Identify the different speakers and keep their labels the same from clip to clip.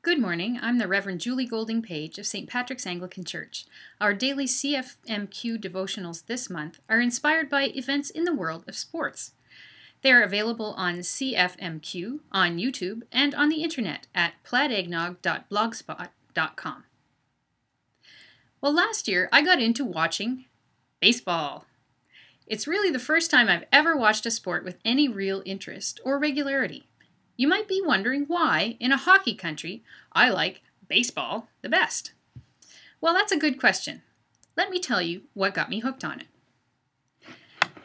Speaker 1: Good morning, I'm the Reverend Julie Golding Page of St. Patrick's Anglican Church. Our daily CFMQ devotionals this month are inspired by events in the world of sports. They are available on CFMQ, on YouTube, and on the internet at pladeggnog.blogspot.com. Well, last year I got into watching baseball. It's really the first time I've ever watched a sport with any real interest or regularity. You might be wondering why, in a hockey country, I like baseball the best. Well, that's a good question. Let me tell you what got me hooked on it.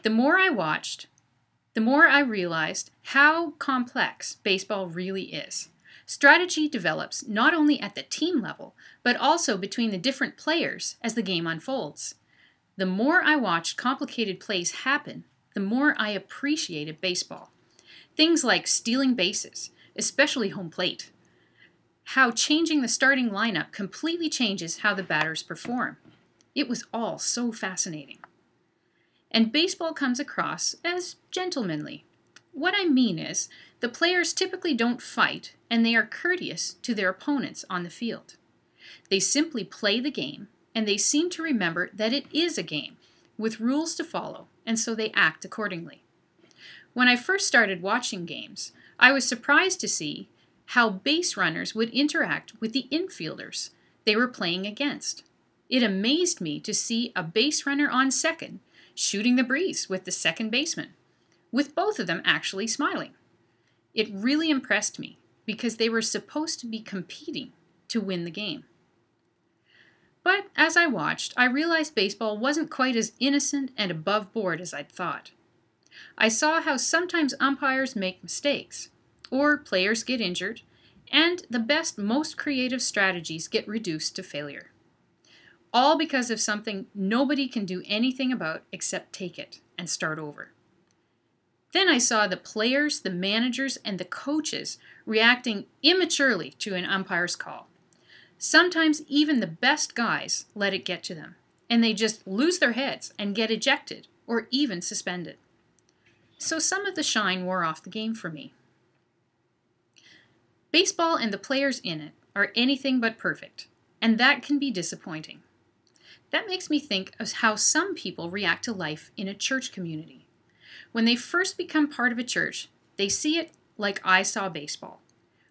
Speaker 1: The more I watched, the more I realized how complex baseball really is. Strategy develops not only at the team level, but also between the different players as the game unfolds. The more I watched complicated plays happen, the more I appreciated baseball. Things like stealing bases, especially home plate. How changing the starting lineup completely changes how the batters perform. It was all so fascinating. And baseball comes across as gentlemanly. What I mean is, the players typically don't fight, and they are courteous to their opponents on the field. They simply play the game, and they seem to remember that it is a game, with rules to follow, and so they act accordingly. When I first started watching games, I was surprised to see how base runners would interact with the infielders they were playing against. It amazed me to see a base runner on second shooting the breeze with the second baseman, with both of them actually smiling. It really impressed me because they were supposed to be competing to win the game. But as I watched, I realized baseball wasn't quite as innocent and above board as I'd thought. I saw how sometimes umpires make mistakes, or players get injured, and the best, most creative strategies get reduced to failure. All because of something nobody can do anything about except take it and start over. Then I saw the players, the managers, and the coaches reacting immaturely to an umpire's call. Sometimes even the best guys let it get to them, and they just lose their heads and get ejected or even suspended. So some of the shine wore off the game for me. Baseball and the players in it are anything but perfect, and that can be disappointing. That makes me think of how some people react to life in a church community. When they first become part of a church, they see it like I saw baseball,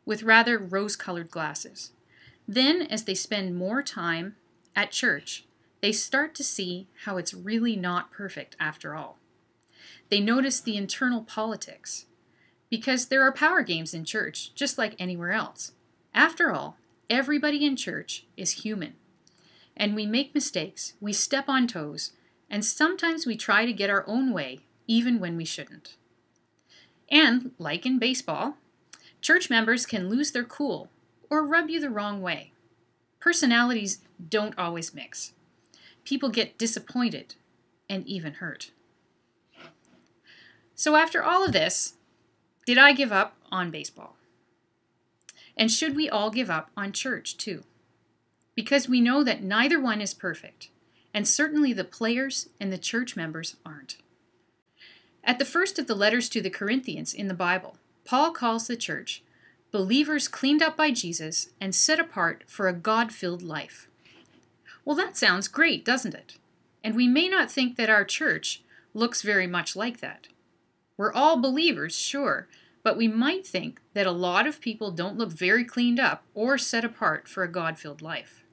Speaker 1: with rather rose-colored glasses. Then, as they spend more time at church, they start to see how it's really not perfect after all. They notice the internal politics, because there are power games in church, just like anywhere else. After all, everybody in church is human. And we make mistakes, we step on toes, and sometimes we try to get our own way, even when we shouldn't. And, like in baseball, church members can lose their cool or rub you the wrong way. Personalities don't always mix. People get disappointed and even hurt. So after all of this, did I give up on baseball? And should we all give up on church too? Because we know that neither one is perfect, and certainly the players and the church members aren't. At the first of the letters to the Corinthians in the Bible, Paul calls the church believers cleaned up by Jesus and set apart for a God-filled life. Well, that sounds great, doesn't it? And we may not think that our church looks very much like that. We're all believers, sure, but we might think that a lot of people don't look very cleaned up or set apart for a God-filled life.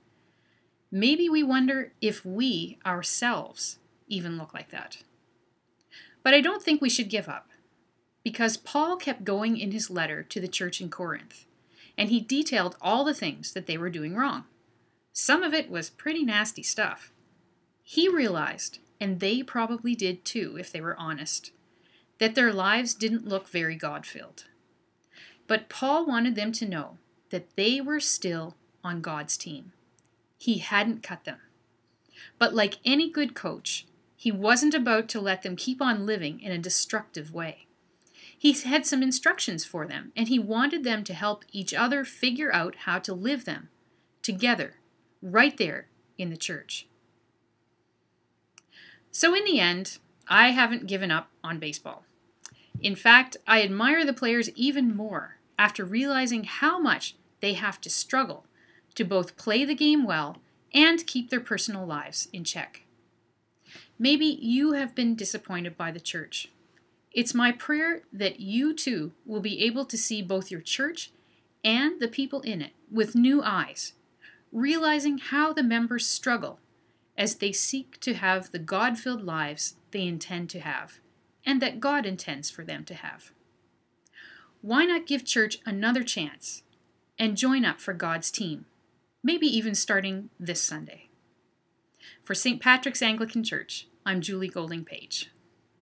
Speaker 1: Maybe we wonder if we ourselves even look like that. But I don't think we should give up, because Paul kept going in his letter to the church in Corinth, and he detailed all the things that they were doing wrong. Some of it was pretty nasty stuff. He realized, and they probably did too if they were honest, that their lives didn't look very God-filled. But Paul wanted them to know that they were still on God's team. He hadn't cut them. But like any good coach, he wasn't about to let them keep on living in a destructive way. He had some instructions for them, and he wanted them to help each other figure out how to live them together, right there in the church. So in the end, I haven't given up on baseball. In fact, I admire the players even more after realizing how much they have to struggle to both play the game well and keep their personal lives in check. Maybe you have been disappointed by the church. It's my prayer that you too will be able to see both your church and the people in it with new eyes, realizing how the members struggle as they seek to have the God-filled lives they intend to have, and that God intends for them to have. Why not give church another chance and join up for God's team, maybe even starting this Sunday? For St. Patrick's Anglican Church, I'm Julie Golding Page.